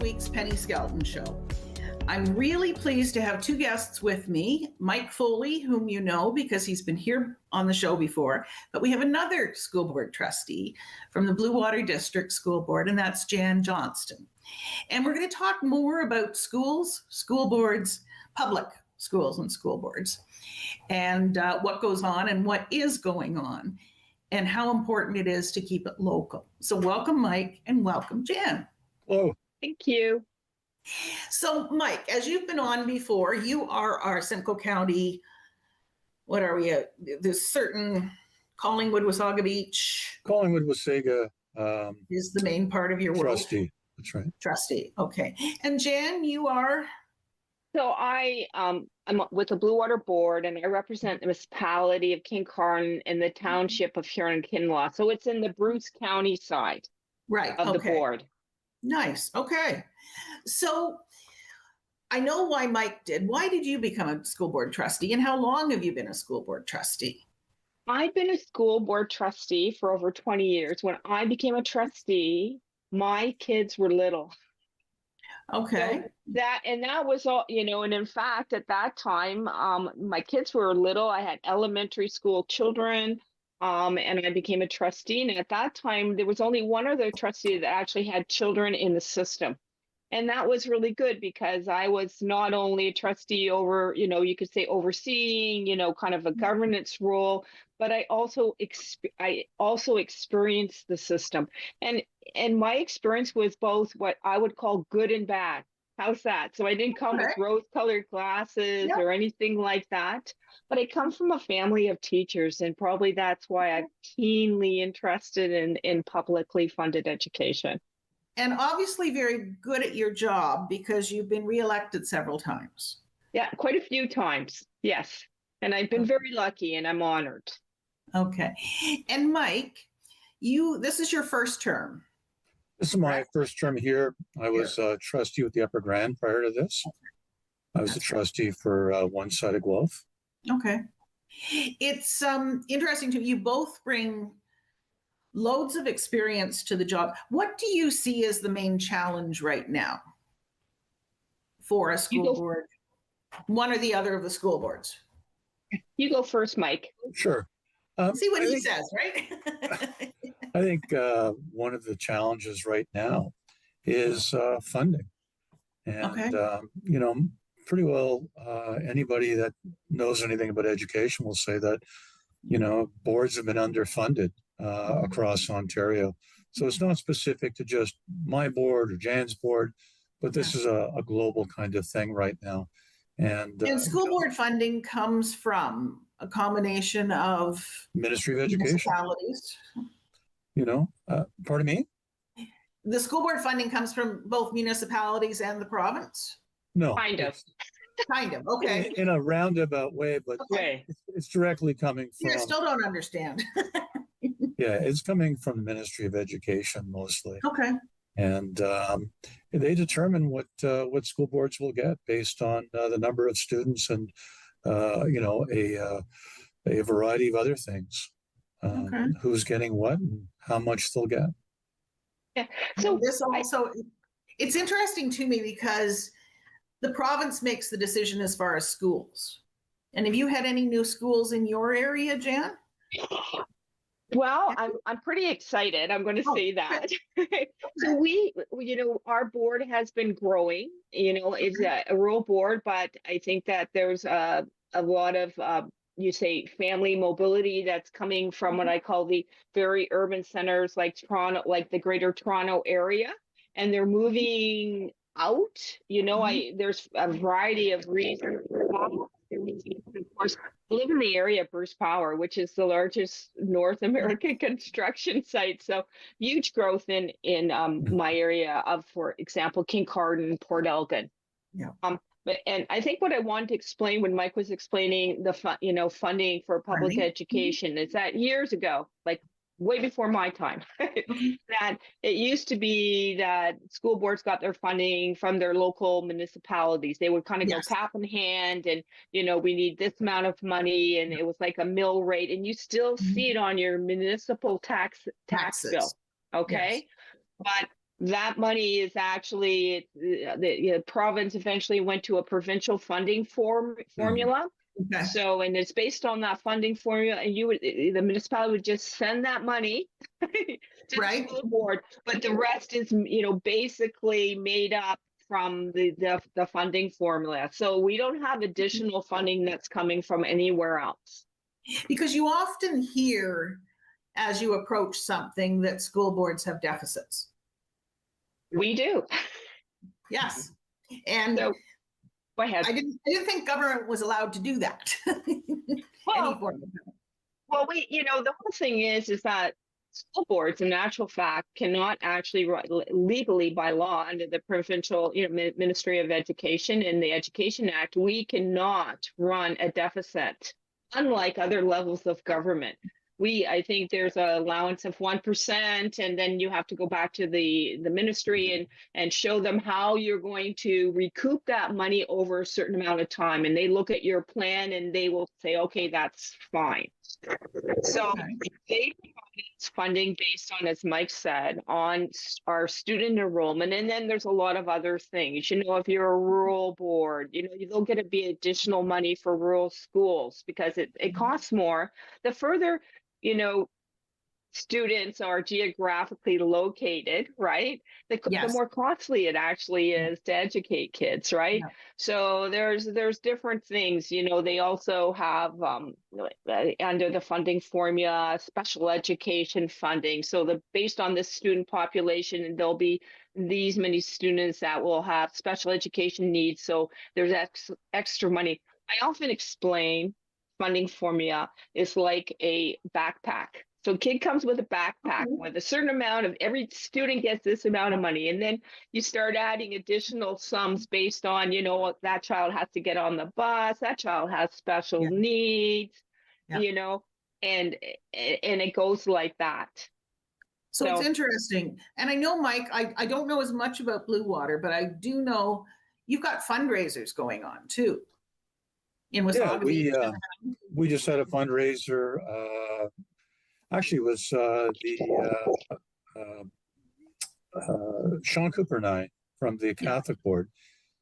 week's Penny Skelton Show. I'm really pleased to have two guests with me, Mike Foley, whom you know because he's been here on the show before, but we have another school board trustee from the Bluewater District School Board, and that's Jan Johnstone. And we're going to talk more about schools, school boards, public schools and school boards, and what goes on and what is going on, and how important it is to keep it local. So welcome, Mike, and welcome, Jan. Hello. Thank you. So, Mike, as you've been on before, you are our Simcoe County, what are we at? There's certain Collingwood, Wasaga Beach. Collingwood, Wasaga. Is the main part of your world. Trustee, that's right. Trustee, okay. And Jan, you are? So I'm with the Bluewater Board, and I represent the municipality of Kincardine and the township of Huron-Kinlaw. So it's in the Bruce County side of the board. Nice. Okay. So I know why Mike did. Why did you become a school board trustee, and how long have you been a school board trustee? I've been a school board trustee for over 20 years. When I became a trustee, my kids were little. Okay. So that was all, and in fact, at that time, my kids were little. I had elementary school children. And I became a trustee. And at that time, there was only one other trustee that actually had children in the system. And that was really good because I was not only a trustee over, you could say overseeing, kind of a governance role, but I also experienced the system. And my experience was both what I would call good and bad. How's that? So I didn't come with rose-colored glasses or anything like that, but I come from a family of teachers, and probably that's why I'm keenly interested in publicly funded education. And obviously very good at your job because you've been reelected several times. Yeah, quite a few times, yes. And I've been very lucky, and I'm honored. Okay. And Mike, this is your first term. This is my first term here. I was a trustee with the Upper Grand prior to this. I was a trustee for one side of Guelph. Okay. It's interesting to me. You both bring loads of experience to the job. What do you see as the main challenge right now for a school board? One or the other of the school boards? You go first, Mike. Sure. See what he says, right? I think one of the challenges right now is funding. And, pretty well anybody that knows anything about education will say that, boards have been underfunded across Ontario. So it's not specific to just my board or Jan's board, but this is a global kind of thing right now. And school board funding comes from a combination of Ministry of Education. Municipalities. Pardon me? The school board funding comes from both municipalities and the province? No. Kind of. Okay. In a roundabout way, but it's directly coming from... I still don't understand. Yeah, it's coming from the Ministry of Education mostly. Okay. And they determine what school boards will get based on the number of students and, a variety of other things. Who's getting what and how much they'll get. Yeah. So it's interesting to me because the province makes the decision as far as schools. And have you had any new schools in your area, Jan? Well, I'm pretty excited. I'm going to say that. So we, our board has been growing. It's a rural board, but I think that there's a lot of family mobility that's coming from what I call the very urban centers like Toronto, like the greater Toronto area, and they're moving out. There's a variety of reasons. Of course, I live in the area of Bruce Power, which is the largest North American construction site. So huge growth in my area of, for example, Kincardine, Port Elgin. Yeah. And I think what I wanted to explain when Mike was explaining the funding for public education is that years ago, like way before my time, that it used to be that school boards got their funding from their local municipalities. They would kind of go cap in hand and, we need this amount of money. And it was like a mill rate. And you still see it on your municipal tax bill. Okay. Yes. But that money is actually, the province eventually went to a provincial funding formula. Okay. So, and it's based on that funding formula, and the municipality would just send that money to Right. the school board, but the rest is, basically made up from the funding formula. So we don't have additional funding that's coming from anywhere else. Because you often hear as you approach something that school boards have deficits. We do. Yes. And So, go ahead. I didn't think government was allowed to do that. Any Well, form of government. Well, the whole thing is that school boards, in actual fact, cannot actually legally by law under the provincial, Ministry of Education and the Education Act, we cannot run a deficit, unlike other levels of government. I think there's an allowance of 1%, and then you have to go back to the ministry and show them how you're going to recoup that money over a certain amount of time. And they look at your plan and they will say, okay, that's fine. So they provide funding based on, as Mike said, on our student enrollment. And then there's a lot of other things. If you're a rural board, they'll get additional money for rural schools because it costs more. The further, students are geographically located, right? The more costly it actually is to educate kids, right? Yeah. So there's different things. They also have under the funding formula special education funding. So based on the student population, there'll be these many students that will have special education needs. So there's extra money. I often explain funding formula is like a backpack. So kid comes with a backpack with a certain amount of, every student gets this amount of money. And then you start adding additional sums based on, that child has to get on the bus, that child has special needs, and it goes like that. So it's interesting. And I know, Mike, I don't know as much about Bluewater, but I do know you've got fundraisers going on too. Yeah, we just had a fundraiser. Actually, it was Sean Cooper and I from the Catholic Board.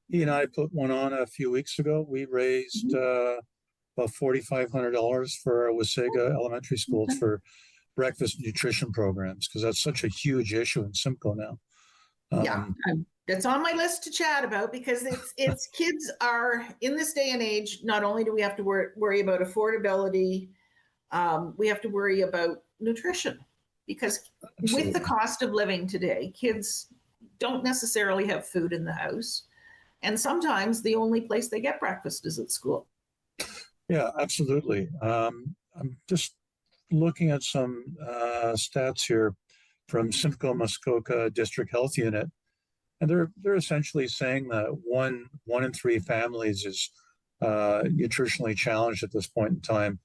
He and I put one on a few weeks ago. We raised about $4,500 for our Wasaga elementary schools for breakfast nutrition programs, because that's such a huge issue in Simcoe now. That's on my list to chat about, because it's kids are in this day and age. Not only do we have to worry about affordability, we have to worry about nutrition, because with the cost of living today, kids don't necessarily have food in the house. And sometimes the only place they get breakfast is at school. Yeah, absolutely. I'm just looking at some stats here from Simcoe Muskoka District Health Unit. And they're essentially saying that one in three families is nutritionally challenged at this point in time,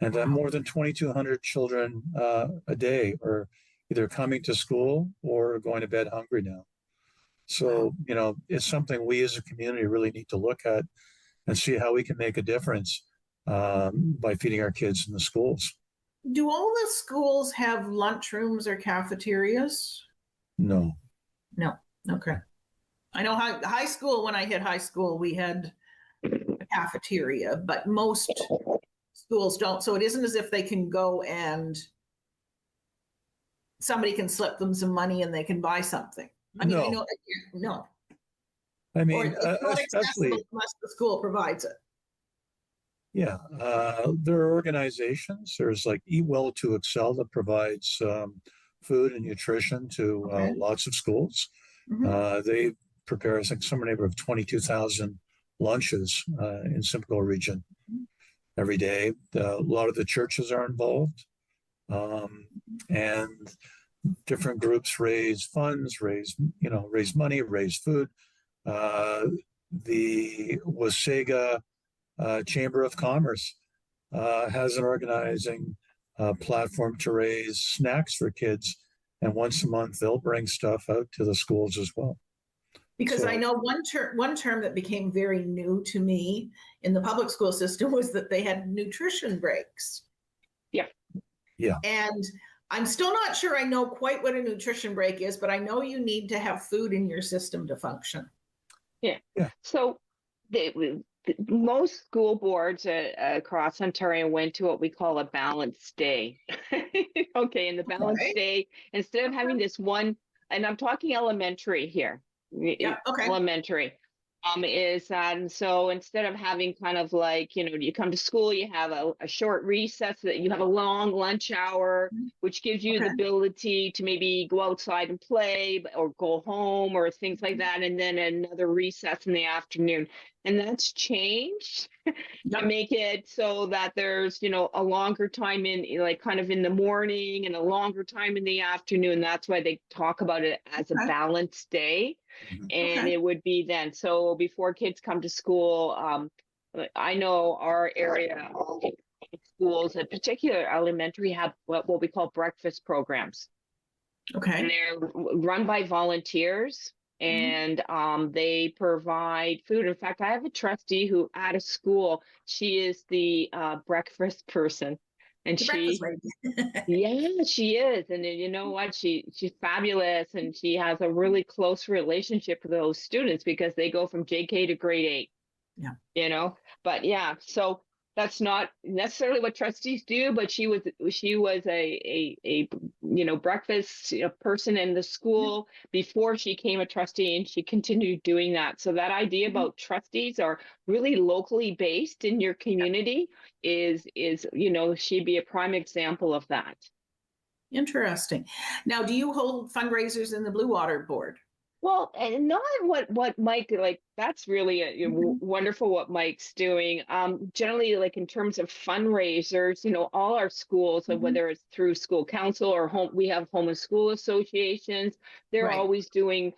and that more than 2,200 children a day are either coming to school or going to bed hungry now. So, it's something we as a community really need to look at and see how we can make a difference by feeding our kids in the schools. Do all the schools have lunchrooms or cafeterias? No. Okay. I know high school, when I hit high school, we had a cafeteria, but most schools don't. So it isn't as if they can go and somebody can slip them some money and they can buy something. I mean, no. I mean, it's not especially unless the school provides it. Yeah, there are organizations. There's like Eat Well to Excel that provides food and nutrition to lots of schools. They prepare, I think, somewhere neighborhood of 22,000 lunches in Simcoe region every day. A lot of the churches are involved, and different groups raise funds, raise money, raise food. The Wasaga Chamber of Commerce has an organizing platform to raise snacks for kids, and once a month they'll bring stuff out to the schools as well. Because I know one term that became very new to me in the public school system was that they had nutrition breaks. Yeah. And I'm still not sure I know quite what a nutrition break is, but I know you need to have food in your system to function. Yeah. Yeah. So most school boards across Ontario went to what we call a balanced day. Okay, and the balanced Okay. day, instead of having this one, and I'm talking elementary here, Yeah. Okay. elementary, is that, and so instead of having kind of like, you come to school, you have a short recess, that you have a long lunch hour, which gives you the Okay. ability to maybe go outside and play or go home or things like that, and then another recess in the afternoon. And that's changed to Yep. make it so that there's, a longer time in, like, kind of in the morning and a longer time in the afternoon. That's why they talk about it as a Okay. balanced day. Mhm. And Okay. it would be then. So before kids come to school, I know our area, all the schools, in particular elementary, have what we call breakfast programs. And Okay. they're run by volunteers, and they provide food. In fact, I have a trustee who at a school, she is the breakfast person. And The breakfast lady. yeah, she is. And then you know what? She's fabulous, and she has a really close relationship with those students because they go from JK to grade 8. Yeah. But yeah, so that's not necessarily what trustees do, but she was a breakfast person in the school before she became a trustee, and she continued doing that. So that idea about trustees are really locally based in your community is she'd be a prime example of that. Interesting. Now, do you hold fundraisers in the Bluewater board? Well, and not what Mike, like, that's really wonderful what Mike's doing. Generally, like in terms of fundraisers, all our schools, so whether it's through school council or we have home and school associations, they're Right. always doing,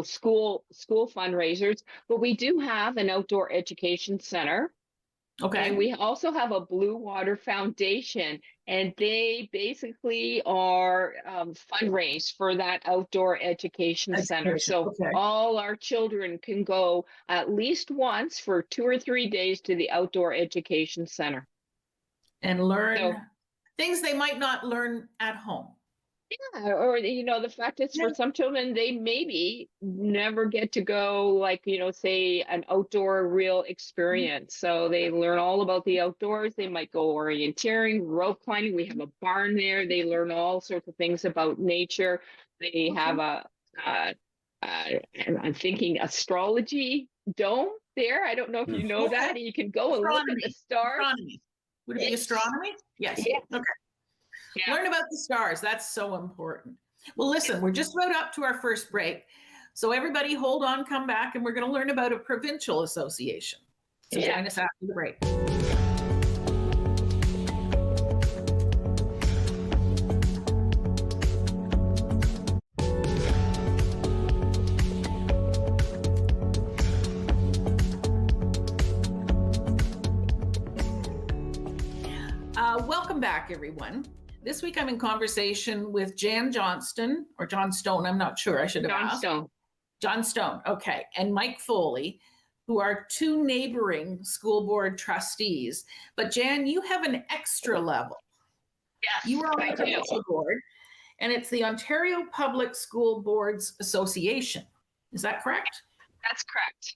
school fundraisers. But we do have an outdoor education center. Okay. And we also have a Bluewater Foundation, and they basically are fundraise for that outdoor education center. So Okay. all our children can go at least once for 2 or 3 days to the outdoor education center. And learn So, things they might not learn at home. yeah, or the fact is, for some children, they maybe never get to go, like, say an outdoor real experience. So they learn all about the outdoors. They might go orienteering, rope climbing. We have a barn there. They learn all sorts of things about nature. They have I'm thinking astrology dome there. I don't know if you know that. You can go and look at the stars. Astronomy. Would it be astronomy? Yes. Yeah. Okay. Yeah. Learn about the stars. That's so important. Well, listen, we're just about up to our first break. So everybody hold on, come back, and we're going to learn about a provincial association. So join us after the break. Welcome back, everyone. This week I'm in conversation with Jan Johnston, or Johnstone, I'm not sure, I should have asked. Johnstone, okay, and Mike Foley, who are two neighboring school board trustees. But Jan, you have an extra level. Yes, you are on the provincial board, and it's the Ontario Public School Boards Association. Is that correct? That's correct.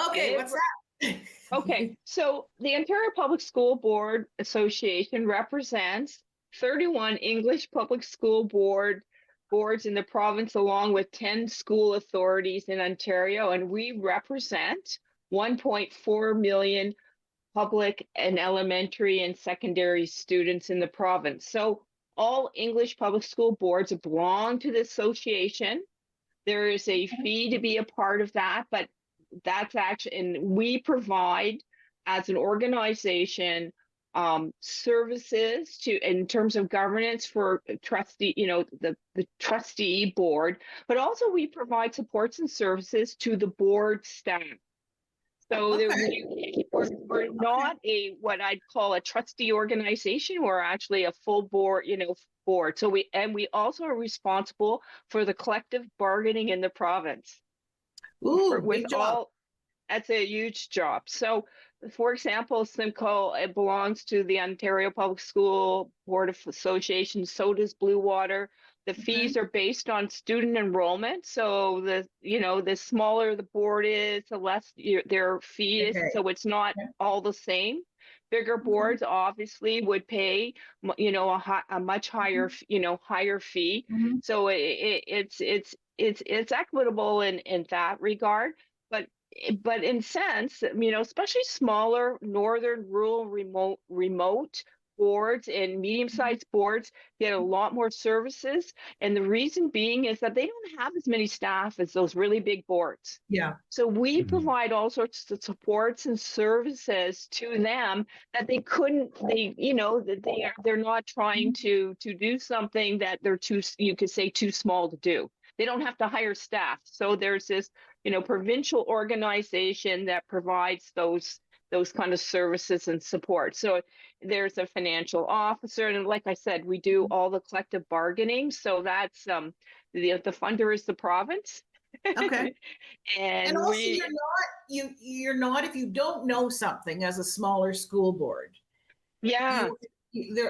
Okay, what's that? Okay, so the Ontario Public School Board Association represents 31 English public school boards in the province, along with 10 school authorities in Ontario, and we represent 1.4 million public and elementary and secondary students in the province. So all English public school boards belong to the association. There is a fee to be a part of that, but that's actually, and we provide as an organization services in terms of governance for trustee, the trustee board, but also we provide supports and services to the board staff. So we're not what I'd call a trustee organization. We're actually a full board, board. So we also are responsible for the collective bargaining in the province. Ooh, big job. That's a huge job. So for example, Simcoe, it belongs to the Ontario Public School Board of Association. So does Bluewater. The fees are based on student enrollment. So the smaller the board is, the less their fee is. Okay. So it's not all the same. Bigger boards obviously would pay, a much higher, higher fee. So it's equitable in that regard. But in sense, especially smaller northern rural remote boards and medium-sized boards get a lot more services. And the reason being is that they don't have as many staff as those really big boards. Yeah. So we provide all sorts of supports and services to them that they couldn't, they're not trying to do something that they're you could say too small to do. They don't have to hire staff. So there's this, provincial organization that provides those kind of services and support. So there's a financial officer, and like I said, we do all the collective bargaining. So that's the funder is the province. Okay. and also, you're not if you don't know something as a smaller school board. Yeah.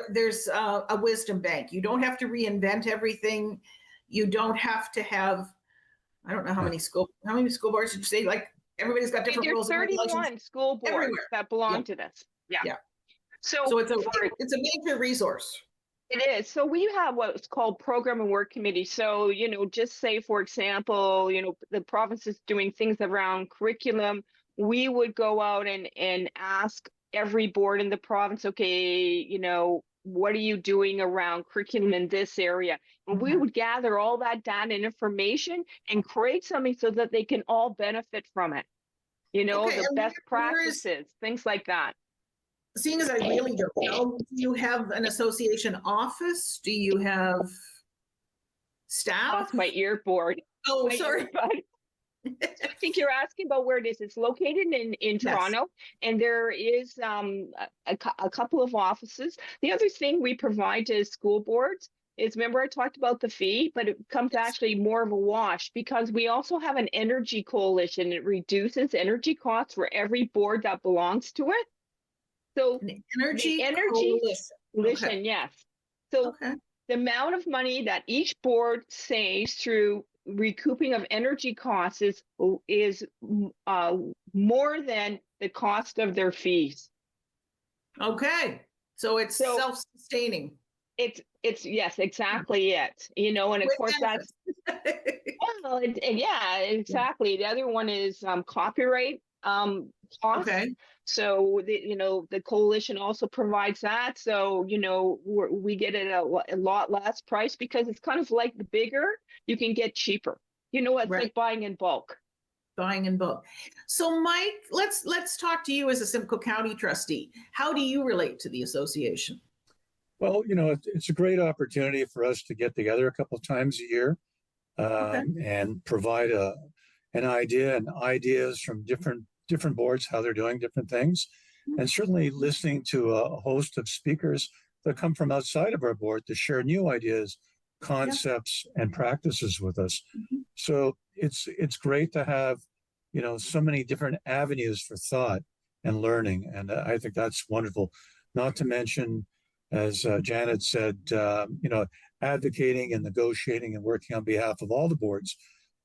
There's a wisdom bank. You don't have to reinvent everything. You don't have to have. I don't know how many school boards did you say? Like everybody's got different rules. There's 31 school boards everywhere that belong to this. Yeah. So it's a major resource. It is. So we have what's called program and work committee. So, just say, for example, the province is doing things around curriculum. We would go out and ask every board in the province, okay, what are you doing around curriculum in this area? And we would gather all that data and information and create something so that they can all benefit from it. The best practices, things like that. Seeing as I really don't know, do you have an association office? Do you have staff? That's my ear board. Oh, sorry. I think you're asking about where it is. It's located in Toronto, and there is a couple of offices. The other thing we provide to school boards is, remember I talked about the fee, but it comes actually more of a wash because we also have an energy coalition. It reduces energy costs for every board that belongs to it. So an energy coalition, yes. So the amount of money that each board saves through recouping of energy costs is more than the cost of their fees. Okay, so it's self-sustaining. It's yes, exactly it. And of course that's yeah, exactly. The other one is copyright costs. Okay. So the coalition also provides that. So we get it a lot less price because it's kind of like the bigger you can get cheaper. It's like buying in bulk. Buying in bulk. So Mike, let's talk to you as a Simcoe County trustee. How do you relate to the association? Well, it's a great opportunity for us to get together a couple of times a year and provide an idea and ideas from different boards, how they're doing different things, and certainly listening to a host of speakers that come from outside of our board to share new ideas, concepts, and practices with us. So it's great to have, so many different avenues for thought and learning. And I think that's wonderful. Not to mention, as Janet said, advocating and negotiating and working on behalf of all the boards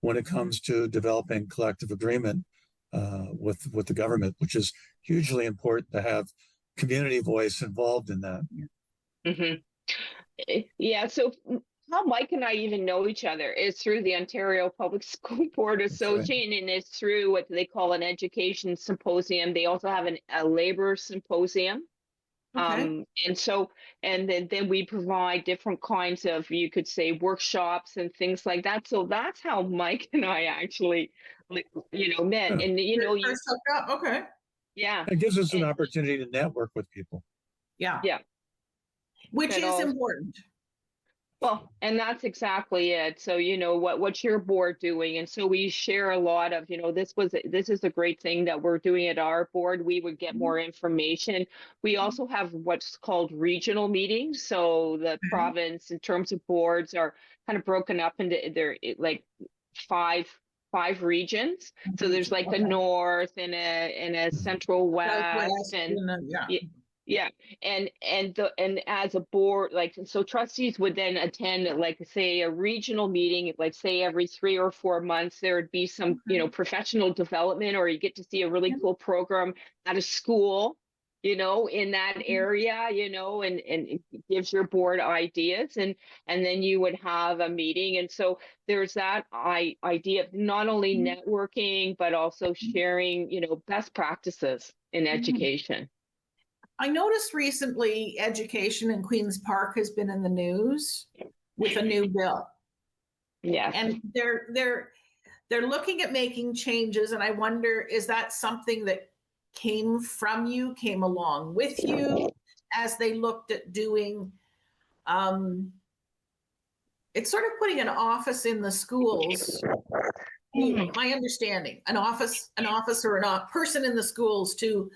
when it comes to developing collective agreement with the government, which is hugely important to have community voice involved in that. Yeah, so how Mike and I even know each other is through the Ontario Public School Board Association, and it's through what they call an education symposium. They also have a labor symposium. And then we provide different kinds of, you could say, workshops and things like that. So that's how Mike and I actually, met. And okay. Yeah. It gives us an opportunity to network with people. Yeah. Yeah. Which is important. Well, and that's exactly it. So, what's your board doing? And so we share a lot of, this is a great thing that we're doing at our board. We would get more information. We also have what's called regional meetings. So the province, in terms of boards, are kind of broken up into their like 5 5 regions. So there's like a north and a central west Southwest, and yeah. yeah, and as a board, like, so trustees would then attend, like, say, a regional meeting, like, say, every 3 or 4 months. There would be some, professional development, or you get to see a really cool program at a school, in that area, and it gives your board ideas, and then you would have a meeting. And so there's that idea of not only networking, but also sharing, best practices in education. I noticed recently education in Queen's Park has been in the news with a new bill. Yes. And they're looking at making changes, and I wonder, is that something that came from you, came along with you as they looked at doing it's sort of putting an office in the schools. My understanding, an office or a person in the schools to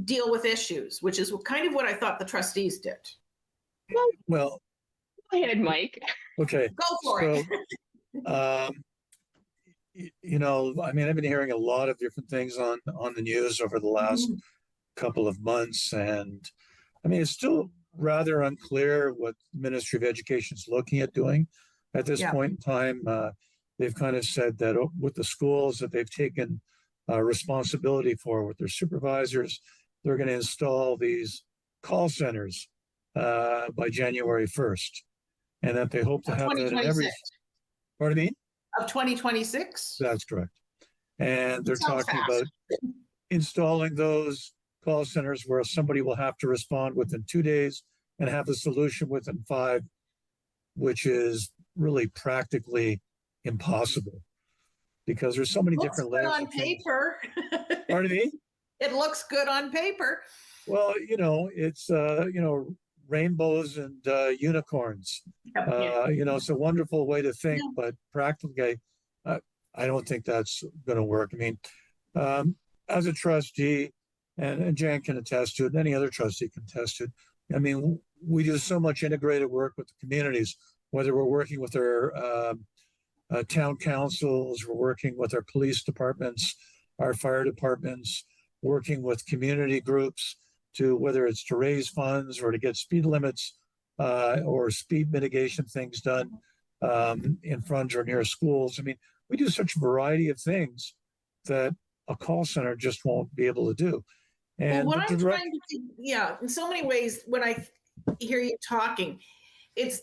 deal with issues, which is kind of what I thought the trustees did. Well, go ahead, Mike. Okay. Go for it. I mean, I've been hearing a lot of different things on the news over the last couple of months. And I mean, it's still rather unclear what the Ministry of Education is looking at doing at this point in time. They've kind of said that with the schools that they've taken responsibility for with their supervisors, they're going to install these call centers by January 1st. And that they hope to have that in every, pardon me? Of 2026? That's correct. And they're talking about installing those call centers where somebody will have to respond within 2 days and have a solution within 5, which is really practically impossible because there's so many different layers. On paper. Pardon me? It looks good on paper. Well, it's, rainbows and unicorns. It's a wonderful way to think, but practically, I don't think that's going to work. I mean, as a trustee, and Jan can attest to it, and any other trustee can attest to it. I mean, we do so much integrated work with the communities, whether we're working with our town councils, we're working with our police departments, our fire departments, working with community groups to whether it's to raise funds or to get speed limits or speed mitigation things done in front or near schools. I mean, we do such a variety of things that a call center just won't be able to do. And what I'm trying to do, in so many ways, when I hear you talking, it's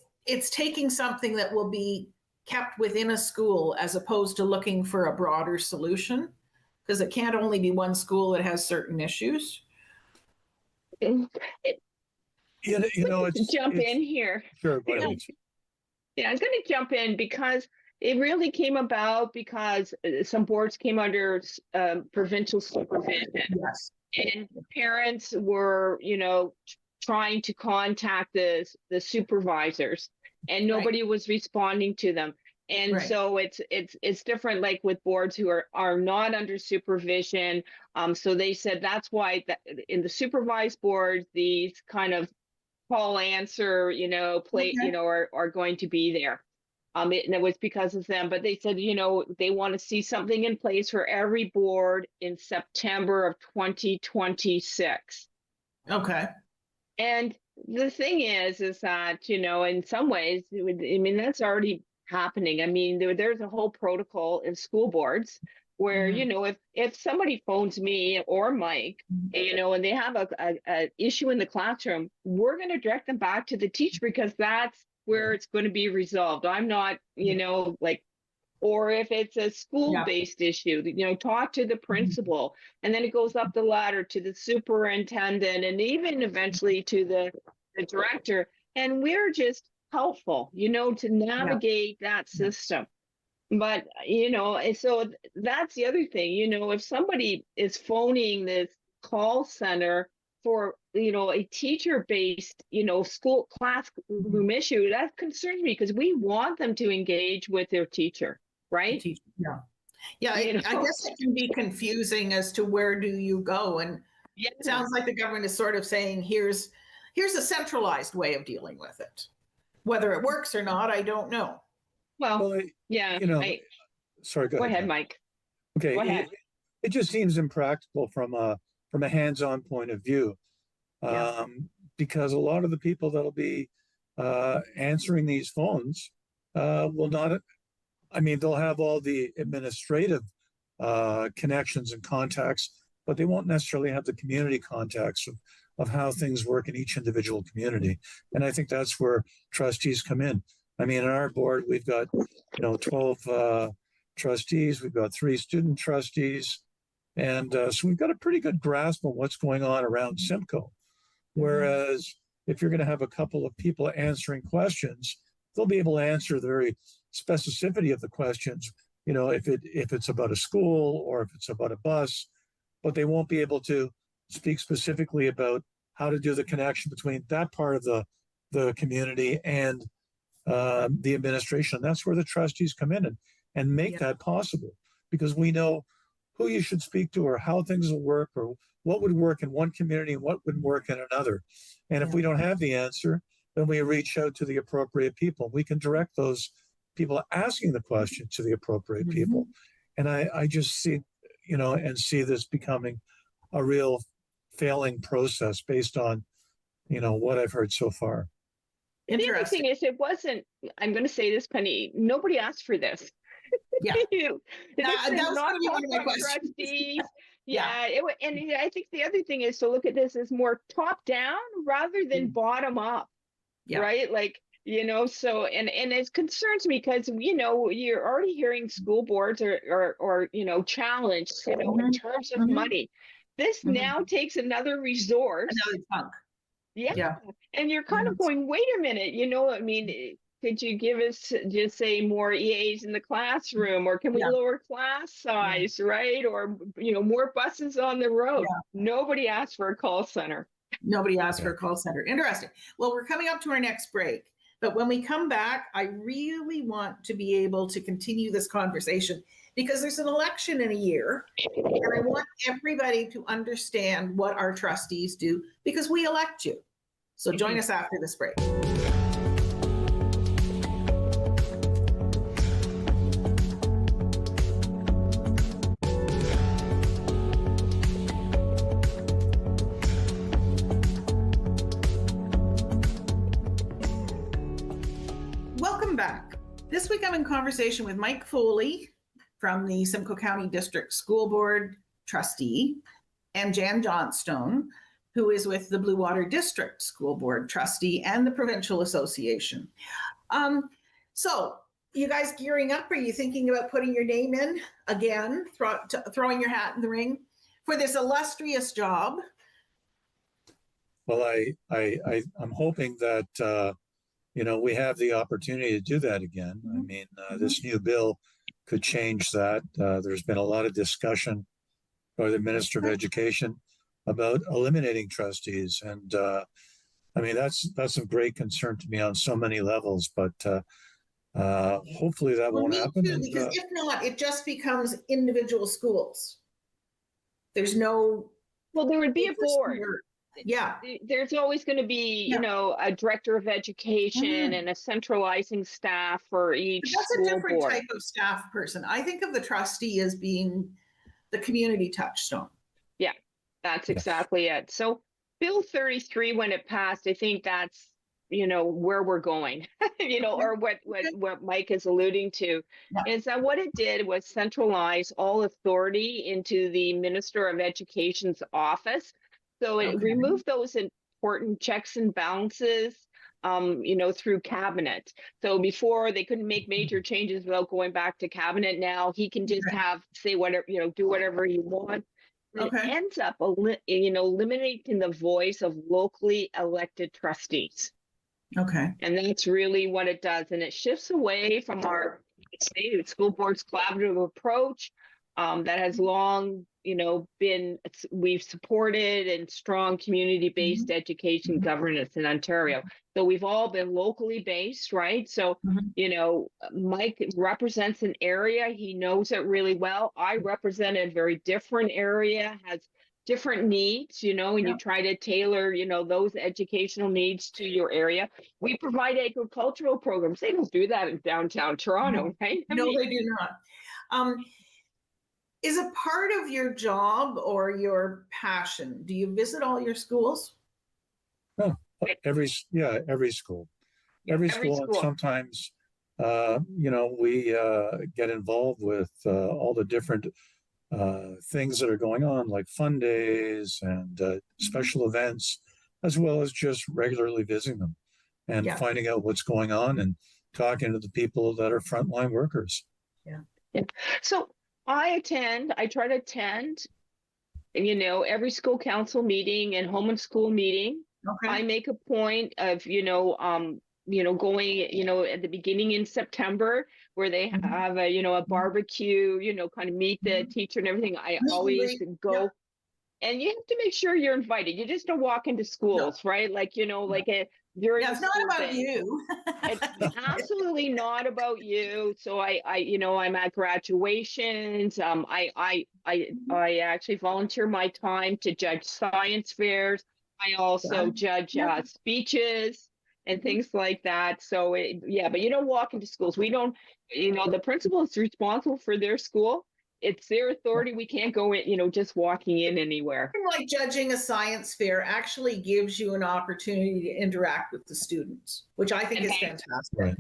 taking something that will be kept within a school as opposed to looking for a broader solution, because it can't only be one school that has certain issues. Jump in here. Sure, go ahead. Yeah, I'm going to jump in because it really came about because some boards came under provincial supervision. Yes. And parents were, trying to contact the supervisors, and nobody was responding to them. And so it's different, like with boards who are not under supervision. So they said that's why in the supervised board, these kind of call answer, are going to be there. And it was because of them, but they said, they want to see something in place for every board in September of 2026. Okay. And the thing is that, in some ways, that's already happening. I mean, there's a whole protocol in school boards where, if somebody phones me or Mike, and they have a issue in the classroom, we're going to direct them back to the teacher because that's where it's going to be resolved. I'm not, or if it's a school-based issue, talk to the principal, and then it goes up the ladder to the superintendent and even eventually to the director. And we're just helpful, to navigate that system. But, so that's the other thing, if somebody is phoning this call center for, a teacher-based, school classroom issue, that concerns me because we want them to engage with their teacher, right? Yeah. I guess it can be confusing as to where do you go. And it sounds like the government is sort of saying, here's a centralized way of dealing with it. Whether it works or not, I don't know. Well, sorry, go Go ahead, ahead, John. Mike. Okay, Go ahead. it just seems impractical from a hands-on point of view, Yeah. because a lot of the people that'll be answering these phones will not. I mean, they'll have all the administrative connections and contacts, but they won't necessarily have the community contacts of how things work in each individual community. And I think that's where trustees come in. I mean, in our board, we've got 12 trustees, we've got 3 student trustees, and so we've got a pretty good grasp on what's going on around Simcoe. Whereas if you're going to have a couple of people answering questions, they'll be able to answer the very specificity of the questions, if it's about a school or if it's about a bus, but they won't be able to speak specifically about how to do the connection between that part of the community and the administration. That's where the trustees come in and make that possible, because we know who you should speak to or how things will work or what would work in one community and what wouldn't work in another. And if we don't have the answer, then we reach out to the appropriate people. We can direct those people asking the question to the appropriate people. And I just see, and see this becoming a real failing process based on, what I've heard so far. The other thing is, it wasn't, I'm going to say this, Penny, nobody asked for this. Yeah. That was going to be one of my questions. Trustees. Yeah. And I think the other thing is to look at this as more top down rather than bottom up. Yeah. Right? Like, so, and it concerns me because, you're already hearing school boards or challenged, in terms of money. This now takes another resource. Another chunk. Yeah. And you're kind of going, wait a minute, I mean, could you give us just say more EAs in the classroom, or can we lower class size, right? Or, more buses on the road. Nobody asked for a call center. Nobody asked for a call center. Interesting. Well, we're coming up to our next break, but when we come back, I really want to be able to continue this conversation because there's an election in a year, and I want everybody to understand what our trustees do because we elect you. So join us after this break. Welcome back. This week I'm in conversation with Mike Foley from the Simcoe County District School Board trustee and Jan Johnstone, who is with the Bluewater District School Board trustee and the Provincial Association. So you guys gearing up? Are you thinking about putting your name in again, throwing your hat in the ring for this illustrious job? Well, I'm hoping that, we have the opportunity to do that again. I mean, this new bill could change that. There's been a lot of discussion by the Minister of Education about eliminating trustees. And I mean, that's of great concern to me on so many levels, but hopefully that won't happen. Too, because if not, it just becomes individual schools. There's no... Well, there would be a board. Yeah. There's always going to be, a director of education and a centralizing staff for each That's school a different board. type of staff person. I think of the trustee as being the community touchstone. Yeah, that's exactly it. So Bill 33, when it passed, I think that's, where we're going, or what Mike is alluding to, is that what it did was centralize all authority into the Minister of Education's office. So it removed those important checks and balances, through cabinet. So before they couldn't make major changes without going back to cabinet. Now he can just say whatever, do whatever he wants. It ends up, eliminating the voice of locally elected trustees. Okay. And that's really what it does. And it shifts away from our school board's collaborative approach that has long, we've supported and strong community-based education governance in Ontario. So we've all been locally based, right? So, Mike represents an area, he knows it really well. I represent a very different area, has different needs, and you try to tailor, those educational needs to your area. We provide agricultural programs. They don't do that in downtown Toronto, right? No, they do not. Is a part of your job or your passion? Do you visit all your schools? No, every school. Every school. And sometimes, we get involved with all the different things that are going on, like fun days and special events, as well as just regularly visiting them and finding out what's going on and talking to the people that are frontline workers. Yeah. So I try to attend, every school council meeting and home and school meeting. Okay. I make a point of, going, at the beginning in September where they have a barbecue, kind of meet the teacher and everything. I always go. And you have to make sure you're invited. You just don't walk into schools, right? Like, during it's not about you. It's absolutely not about you. So I'm at graduations. I actually volunteer my time to judge science fairs. I also judge speeches and things like that. So but you don't walk into schools. We don't, the principal is responsible for their school. It's their authority. We can't go in, just walking in anywhere. Like judging a science fair actually gives you an opportunity to interact with the students, which I think is fantastic. Right.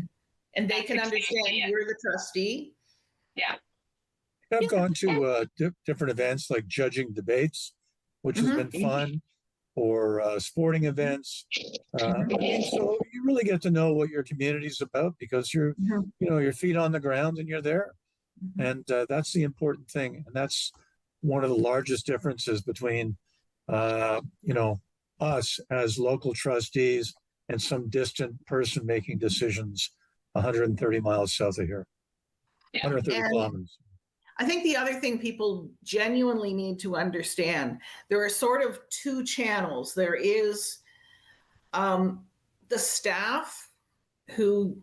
And they can understand you're the trustee. Yeah. I've gone to different events like judging debates, which has been fun, or sporting events. So you really get to know what your community is about because you're, your feet on the ground and you're there. And that's the important thing. And that's one of the largest differences between, us as local trustees and some distant person making decisions 130 miles south of here, 130 kilometers. I think the other thing people genuinely need to understand, there are sort of two channels. There is the staff who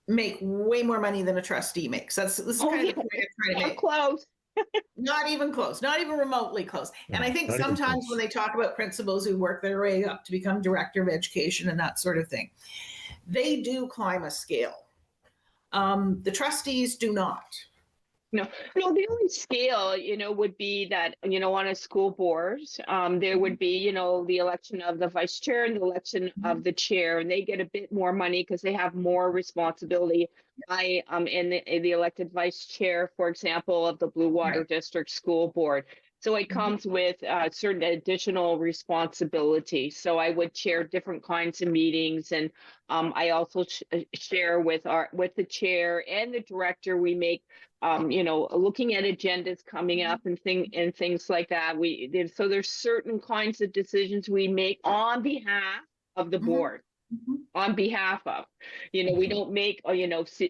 make way more money than a trustee makes. This is kind of the point I'm trying to make. Close. Not even close, not even remotely close. And I think sometimes when they talk about principals who work their way up to become director of education and that sort of thing, they do climb a scale. The trustees do not. No, the only scale, would be that, on a school board, there would be, the election of the vice chair and the election of the chair, and they get a bit more money because they have more responsibility. I am in the elected vice chair, for example, of the Bluewater District School Board. So it comes with certain additional responsibility. So I would chair different kinds of meetings, and I also share with the chair and the director. We make looking at agendas coming up and things like that. So there's certain kinds of decisions we make on behalf of the board. On behalf of, we don't make,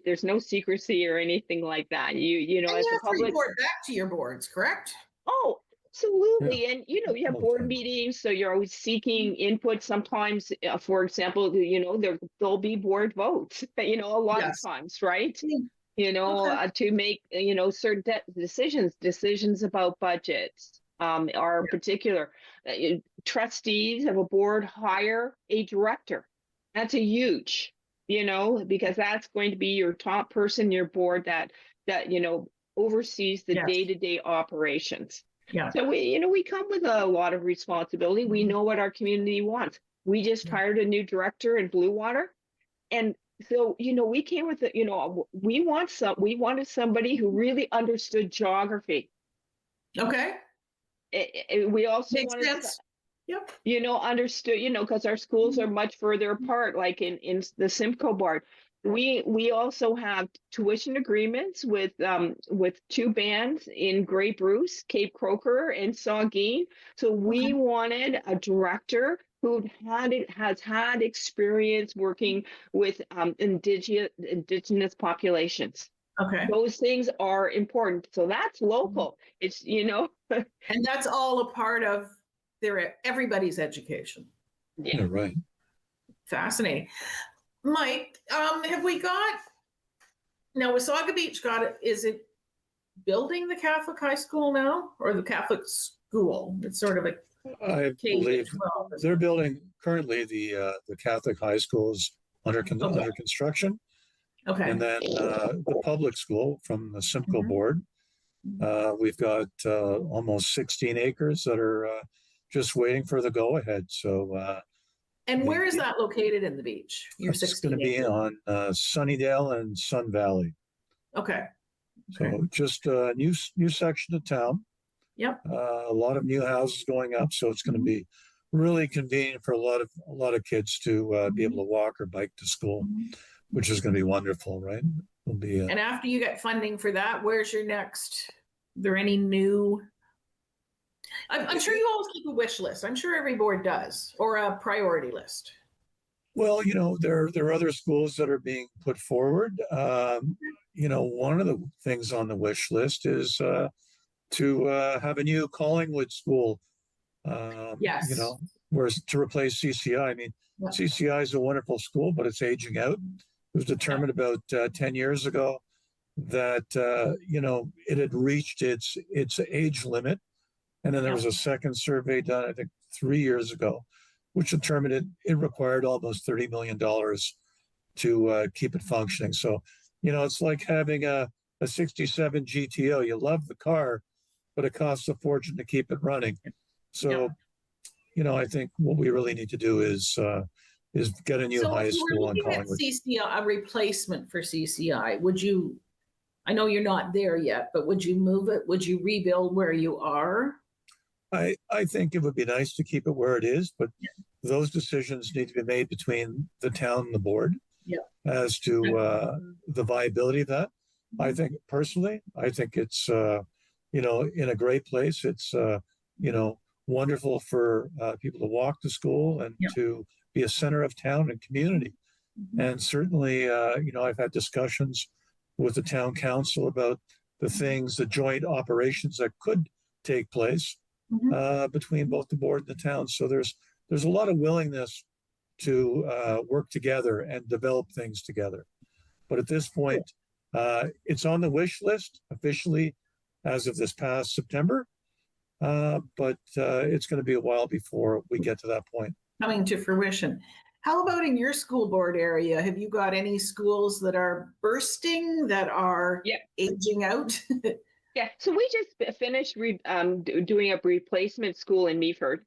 there's no secrecy or anything like that. You and as you a have public to report back to your boards, correct? Oh, absolutely. Yeah. And, you have board meetings, so you're always seeking input. Sometimes, for example, there'll be board votes, a lot of times, right? To make, certain decisions about budgets are particular. Trustees of a board hire a director. That's a huge, because that's going to be your top person in your board that oversees the day-to-day operations. Yeah. So we come with a lot of responsibility. We know what our community wants. We just hired a new director in Bluewater, and so we came with we wanted somebody who really understood geography. Okay. We also wanted sense. Understood, because our schools are much further apart, like in the Simcoe board. We also have tuition agreements with two bands in Grey Bruce, Cape Croker, and Saugeen. So we wanted a director who has had experience working with indigenous populations. Okay. Those things are important. So that's local. It's, and that's all a part of everybody's education. Yeah, right. Fascinating. Mike, have we got, now Wasaga Beach is it building the Catholic high school now, or the Catholic school. It's sort of a I K believe 12. they're building currently the Catholic high school is under construction. Okay. And then the public school from the Simcoe Mhm. board, we've got almost 16 acres that are just waiting for the go ahead. So And where is that located in the beach? Your it's going to 16 be acres. on Sunnydale and Sun Valley. Okay. So just a new section of town. Yep. A lot of new houses going up, so it's going to be really convenient for a lot of kids to be able to walk or bike to school, which is going to be wonderful, right? It'll be. And after you get funding for that, where's your next? Are there any new? I'm sure you always keep a wish list. I'm sure every board does, or a priority list. Well, there are other schools that are being put forward. One of the things on the wish list is to have a new Collingwood school. Yes. Whereas to replace CCI. I mean, Yeah. CCI is a wonderful school, but it's aging out. It was determined about 10 years ago that it had reached its age limit, and then there was a second survey done, I think, 3 years ago, which determined it required almost $30 million to keep it functioning. So, it's like having a 67 GTO. You love the car, but it costs a fortune to keep it running. So, I think what we really need to do is get a new high school in Collingwood. CCI, a replacement for CCI, would you? I know you're not there yet, but would you move it? Would you rebuild where you are? I think it would be nice to keep it where it is, but those decisions need to be made between the town and the board as to the viability of that. I think personally, it's in a great place. It's wonderful for people to walk to school and to be a center of town and community. And certainly, I've had discussions with the town council about the joint operations that could take place between both the board and the town. So there's a lot of willingness to work together and develop things together. But at this point, it's on the wish list officially as of this past September. But it's going to be a while before we get to that point. Coming to fruition. How about in your school board area? Have you got any schools that are bursting, that are aging out? Yeah, so we just finished doing a replacement school in Meaford.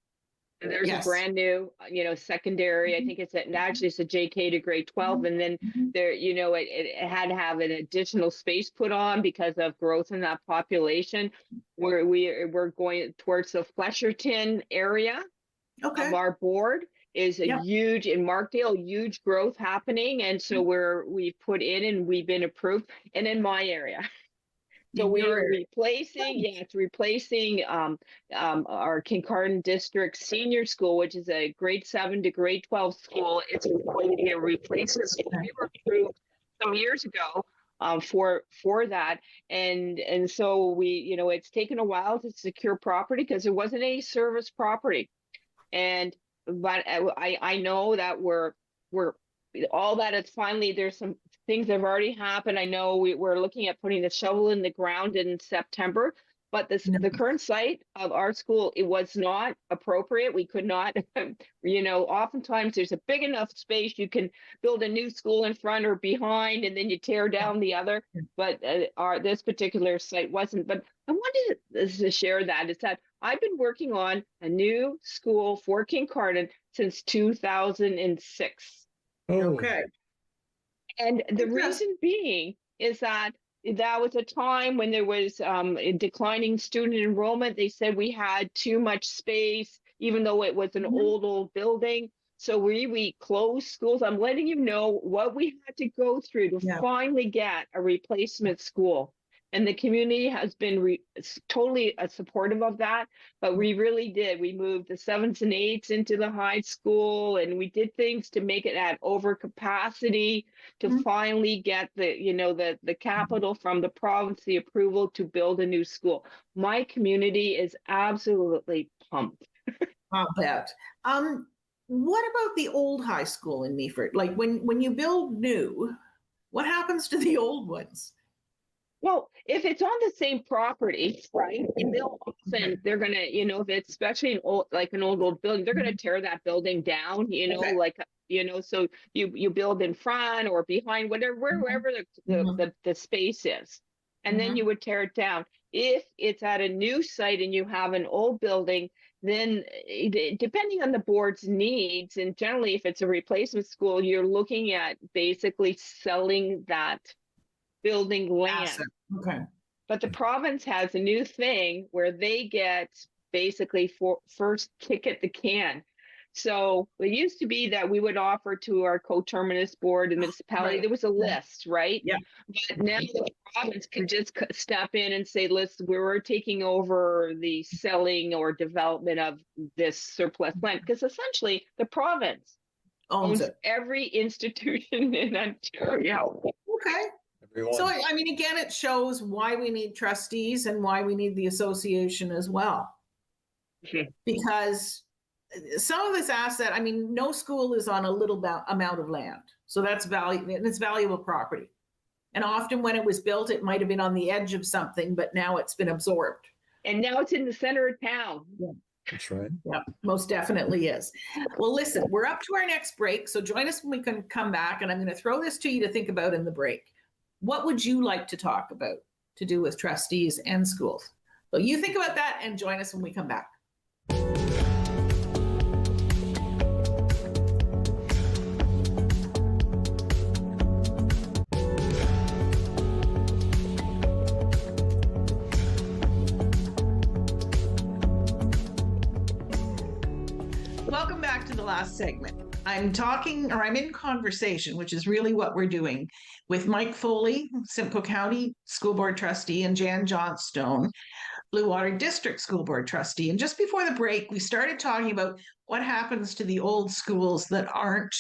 And there's a brand new, secondary. I think it's actually it's a JK to grade 12, and then there, it had to have an additional space put on because of growth in that population. Where we're going towards the Flesherton area of our board is a huge in Markdale, huge growth happening, and so we've put in and we've been approved, and in my area. So we're replacing our Kincardine District Senior School, which is a grade 7 to grade 12 school. It's going to be a replacement school. We were approved some years ago for that, and so we, it's taken a while to secure property because there wasn't any service property, but I know that we're all that it's finally, there's some things that have already happened. I know we're looking at putting the shovel in the ground in September, but the current site of our school, it was not appropriate. We could not, oftentimes there's a big enough space, you can build a new school in front or behind, and then you tear down the other. But this particular site wasn't. But I wanted to share that. It's that I've been working on a new school for Kincardine since 2006. Oh. Okay. And the reason being is that was a time when there was a declining student enrollment. They said we had too much space, even though it was an old building. So we closed schools. I'm letting you know what we had to go through to finally get a replacement school. And the community has been totally supportive of that. But we really did. We moved the 7s and 8s into the high school, and we did things to make it at over capacity to finally get the capital from the province, the approval to build a new school. My community is absolutely pumped. I'll bet. What about the old high school in Meaford? Like when you build new, what happens to the old ones? Well, if it's on the same property, right, and they're gonna, if it's especially an old, like an old building, they're gonna tear that building down, Okay. like, so you build in front or behind, wherever the space is. And then you would tear it down. If it's at a new site and you have an old building, then depending on the board's needs, and generally if it's a replacement school, you're looking at basically selling that building land. Asset. Okay. But the province has a new thing where they get basically first kick at the can. So it used to be that we would offer to our coterminous board and municipality, Right. there was a list, right? Yeah. But now the province can just step in and say, listen, we're taking over the selling or development of this surplus land, because essentially the province Owns owns it. every institution in Ontario. Okay. Everyone. So, I mean, again, it shows why we need trustees and why we need the association as well. Mhm. Because some of this asset, I mean, no school is on a little amount of land. So that's value, and it's valuable property. And often when it was built, it might have been on the edge of something, but now it's been absorbed. And now it's in the center of town. That's right. Yeah, most definitely is. Well, listen, we're up to our next break. So join us when we can come back. And I'm going to throw this to you to think about in the break. What would you like to talk about to do with trustees and schools? So you think about that and join us when we come back. Welcome back to the last segment. I'm in conversation, which is really what we're doing, with Mike Foley, Simcoe County School Board Trustee, and Jan Johnstone, Bluewater District School Board Trustee. And just before the break, we started talking about what happens to the old schools that aren't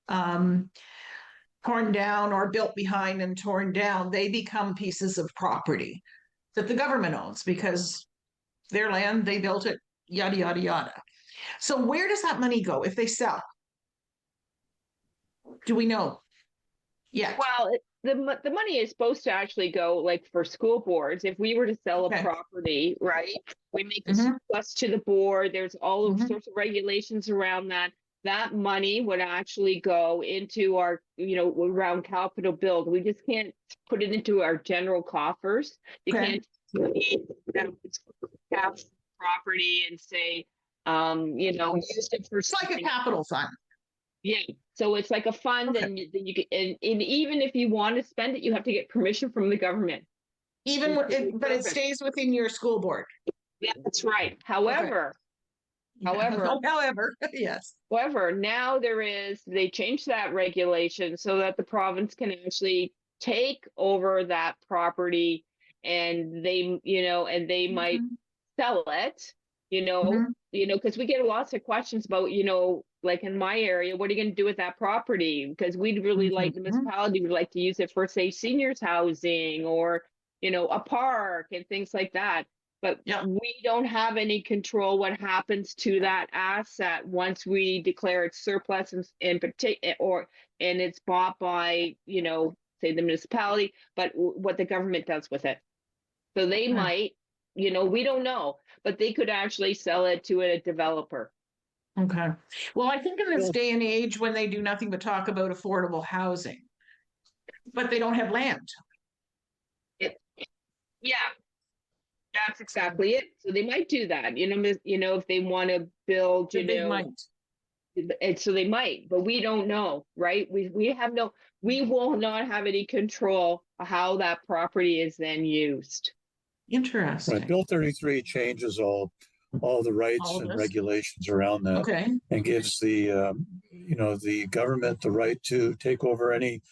torn down or built behind and torn down. They become pieces of property that the government owns because their land, they built it, yada, yada, yada. So where does that money go if they sell? Do we know? Yeah. Well, the money is supposed to actually go like for school boards. If we were to sell Okay. a property, right, we make a Mhm. surplus to the board. There's all Mhm. sorts of regulations around that. That money would actually go into our, around capital build. We just can't put it into our general coffers. You Okay. can't have property and say, use it for It's like a something. capital fund. Yeah. So it's like a fund, Okay. and then you get, and even if you want to spend it, you have to get permission from the government. But it stays within your school board. Yeah, that's right. However, Yes. now they changed that regulation so that the province can actually take over that property, and they might sell it, because we get lots of questions about, like in my area, what are you going to do with that property? Because we'd really like, the municipality would like to use it for, say, seniors housing or, a park and things like that. But we don't have any control what happens to that asset once we declare it surplus in particular, and it's bought by, say the municipality, but what the government does with it. So they might, we don't know, but they could actually sell it to a developer. Okay. Well, I think in this day and age when they do nothing but talk about affordable housing, but they don't have land. Yeah, that's exactly it. So they might do that, if they want to build, They might. And so they might, but we don't know, right? We will not have any control of how that property is then used. Interesting. Right. Bill 33 changes all the rights and regulations around that. Okay. And gives the government the right to take over any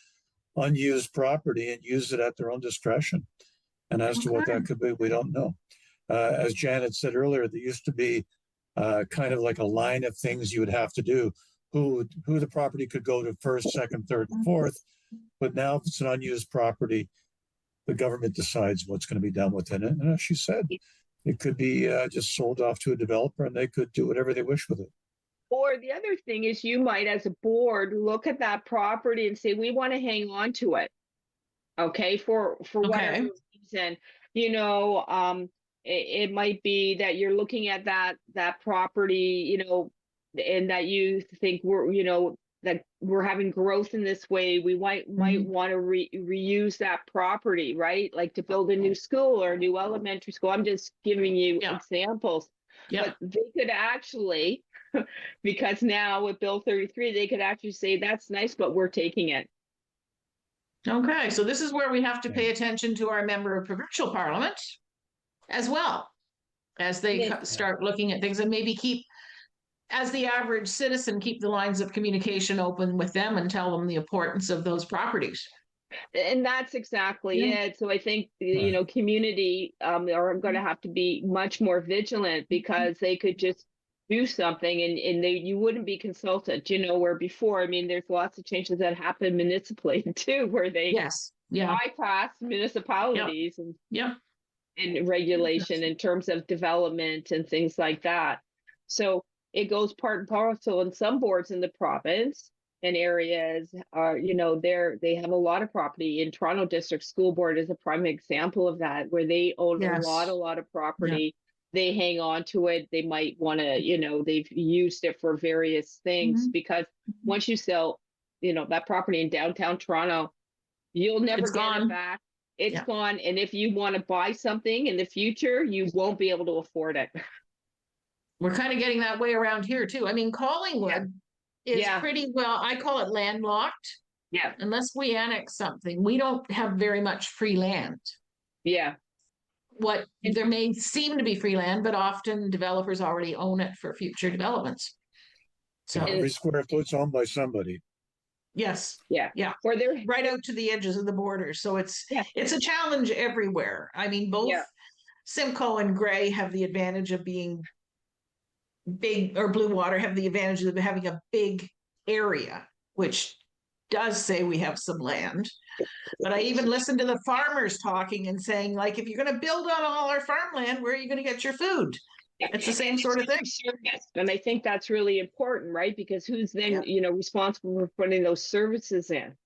unused property and use it at their own discretion. And as to what that could be, we don't know. As Janet said earlier, there used to be kind of like a line of things you would have to do, who the property could go to first, second, third, and fourth. But now if it's an unused property, the government decides what's going to be done within it. And as she said, it could be just sold off to a developer and they could do whatever they wish with it. Or the other thing is, you might, as a board, look at that property and say, we want to hang on to it. Okay, for whatever Okay. reason, you know, it might be that you're looking at that property, you know, and that you think we're, you know, that we're having growth in this way. We might Mhm. want to reuse that property, right? Like to build a new school or a new elementary school. I'm just giving you Yeah. examples, Yeah. but they could actually, because now with Bill 33, they could actually say that's nice, but we're taking it. Okay. So this is where we have to Yeah. pay attention to our member of provincial parliament as well as they Yeah. start looking at things, and maybe keep, as the average citizen, keep the lines of communication open with them and tell them the importance of those properties. And that's exactly Yeah. it. So I think, you Right. know, community are going to have to be much more vigilant, because they could just do something and you wouldn't be consulted, you know, where before, I mean, there's lots of changes that happen municipally too, where they Yes. Yeah. bypass Yep. municipalities Yep. and regulation in terms of development and things like that. So it goes part and parcel. In some boards in the province and areas are, you know, they have a lot of property. In Toronto District School Board is a prime example of that, where they own Yes. a lot of Yeah. property. They hang on to it. They might want to, you know, they've used it for various things, Mhm. because once you sell, you know, that property in downtown Toronto, you'll never It's get it gone. back. It's Yeah. gone. And if you want to buy something in the future, you won't be able to afford it. We're kind of getting that way around here too. I mean, Collingwood is Yeah. pretty well, I call it landlocked. Yeah. Unless we annex something, we don't have very much free land. Yeah. What And there may seem to be free land, but often developers already own it for future developments. Yeah, So every square foot's owned by somebody. yes, yeah. yeah, Or they're right out to the edges of the border. So yeah. it's a challenge everywhere. I mean, both Yeah. Simcoe and Gray have the advantage of being big, or Bluewater have the advantage of having a big area, which does say we have some land. But I even listened to the farmers talking and saying, like, if you're going to build on all our farmland, where are you going to get your food? Yeah. It's the same sort of thing. And I think that's really important, right? Because who's then, Yeah. you know, responsible for putting those services in?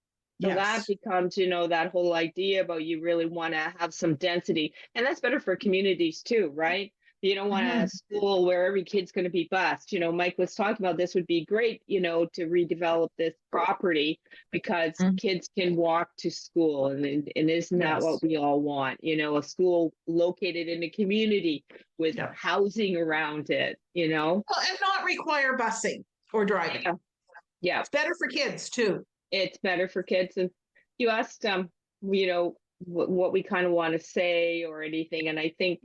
So that Yes. becomes, you know, that whole idea about you really want to have some density. And that's better for communities too, right? You don't want a school where every kid's going to be bused. You know, Mike was talking about this would be great, you know, to redevelop this property, because kids can walk to school. And isn't that Yes. what we all want? You know, a school located in a community with Yeah. housing around it, you know? Well, and not require busing or driving. Yeah. Yeah. It's better for kids too. It's better for kids. And you asked, you know, what we kind of want to say or anything. And I think,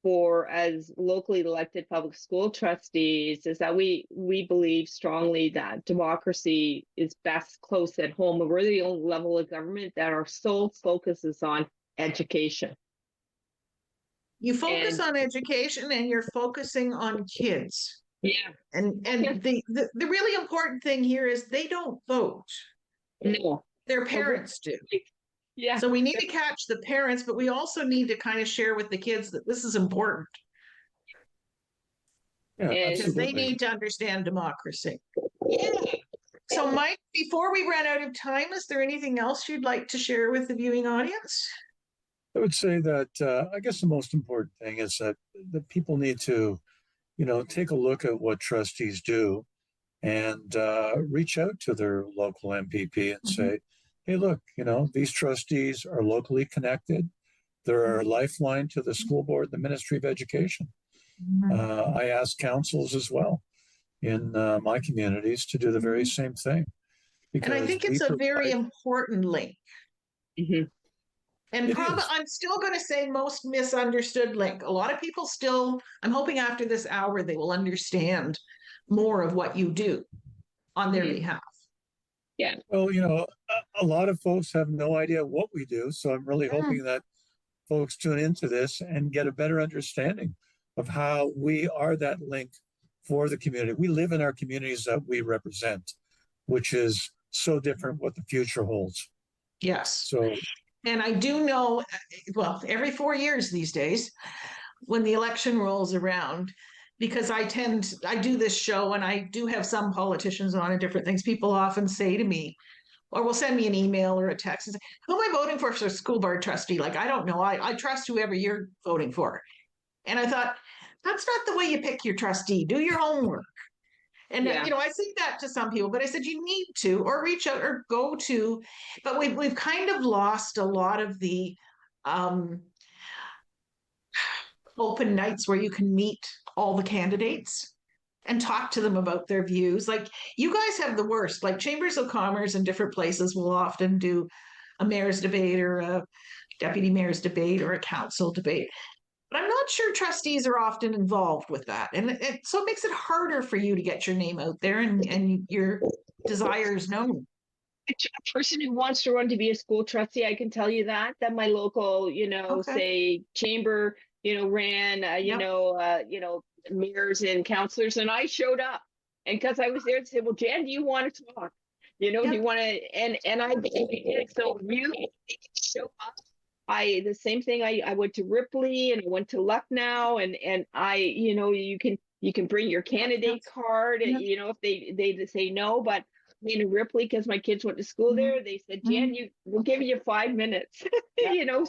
for as locally elected public school trustees, is that we believe strongly that democracy is best close at home. And we're the only level of government that our sole focus is on education. You focus on education, and you're focusing on kids. Yeah. And the really important thing here is they don't vote. No. Their parents do. Yeah. So we need to catch the parents, but we also need to kind of share with the kids that this is important. Yeah, Because they absolutely. need to understand democracy. Yeah. So Mike, before we run out of time, is there anything else you'd like to share with the viewing audience? I would say that I guess the most important thing is that the people need to, you know, take a look at what trustees do and reach out to their local MPP and say, hey, look, you know, these trustees are locally connected. They're a lifeline to the school board, the Ministry of Education. I ask councils as well in my communities to do the very same thing. And I think it's a very important link. And probably, I'm still going to say most misunderstood link. A lot of people still, I'm hoping after this hour, they will understand more of what you do on their behalf. Yeah. Well, you know, a lot of folks have no idea what we do. So I'm really hoping that folks tune into this and get a better understanding of how we are that link for the community. We live in our communities that we represent, which is so different what the future holds. Yes. So, and I do know, well, every 4 years these days, when the election rolls around, because I do this show and I do have some politicians on and different things, people often say to me, or will send me an email or a text and say, who am I voting for school board trustee? Like, I don't know. I trust whoever you're voting for. And I thought, that's not the way you pick your trustee. Do your homework. And Yeah. I say that to some people, but I said you need to, or reach out or go to. But we've kind of lost a lot of the open nights where you can meet all the candidates and talk to them about their views. Like, you guys have the worst. Like, chambers of commerce in different places will often do a mayor's debate or a deputy mayor's debate or a council debate. But I'm not sure trustees are often involved with that. And so it makes it harder for you to get your name out there and your desires known. A person who wants to run to be a school trustee, I can tell you that my local, say chamber, ran, mayors and counselors, and I showed up. And because I was there, they said, well, Jan, do you want to talk? Do you want to, and I did. So you show up. The same thing, I went to Ripley and I went to Lucknow, and I, you can bring your candidate card, if they say no, but in Ripley, because my kids went to school there, they said, Jan, we'll give you 5 minutes,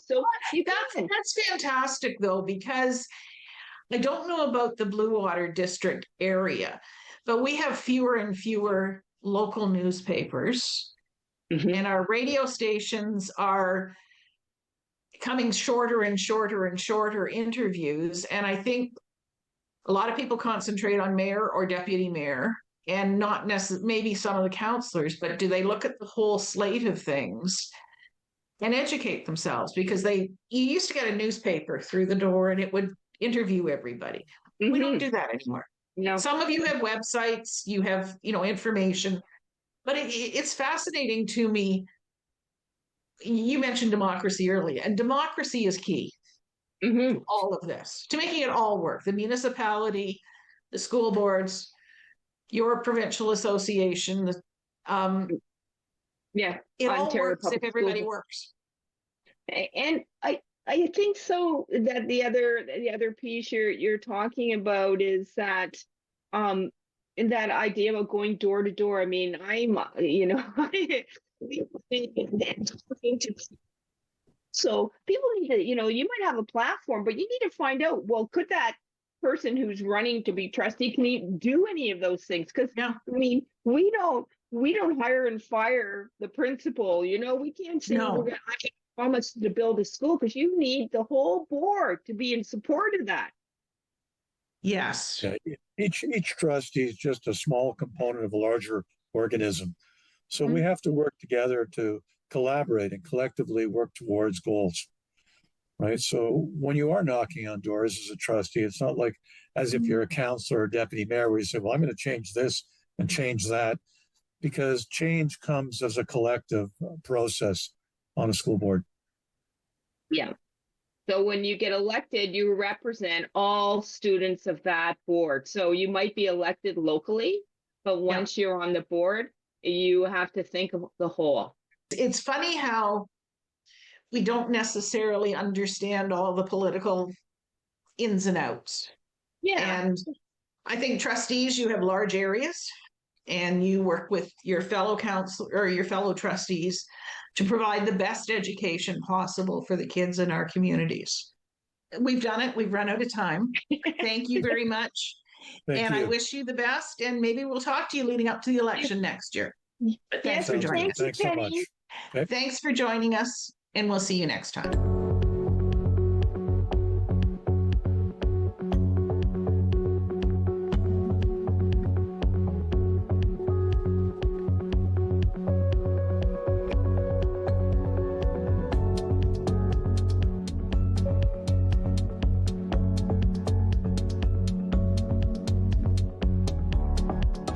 so that's fantastic though, because I don't know about the Bluewater district area, but we have fewer and fewer local newspapers, and our radio stations are coming shorter and shorter and shorter interviews. And I think a lot of people concentrate on mayor or deputy mayor and not necessarily maybe some of the councillors, but do they look at the whole slate of things and educate themselves? Because you used to get a newspaper through the door and it would interview everybody. We don't do that anymore. No. Some of you have websites, you have, information, but it's fascinating to me. You mentioned democracy earlier, and democracy is key to all of this, to making it all work. The municipality, the school boards, your provincial association, it all works if everybody works. And I think so that the other piece you're talking about is that in that idea about going door to door. I mean, I'm so people need to, you might have a platform, but you need to find out, well, could that person who's running to be trustee, can he do any of those things? Because I mean, we don't hire and fire the principal, we can't say we're going to promise to build a school, because you need the whole board to be in support of that. Yes. Each trustee is just a small component of a larger organism. So we have to work together to collaborate and collectively work towards goals, right? So when you are knocking on doors as a trustee, it's not like as if you're a counselor or deputy mayor where you say, well, I'm going to change this and change that, because change comes as a collective process on a school board. Yeah. So when you get elected, you represent all students of that board. So you might be elected locally, but once you're on the board, you have to think of the whole. It's funny how we don't necessarily understand all the political ins and outs. Yeah. And I think trustees, you have large areas and you work with your fellow council or your fellow trustees to provide the best education possible for the kids in our communities. We've done it. We've run out of time. Thank you very much. Thank you. I wish you the best, and maybe we'll talk to you leading up to the election next year. But thanks for joining us. Thanks so much. Okay. Thanks for joining us, and we'll see you next time.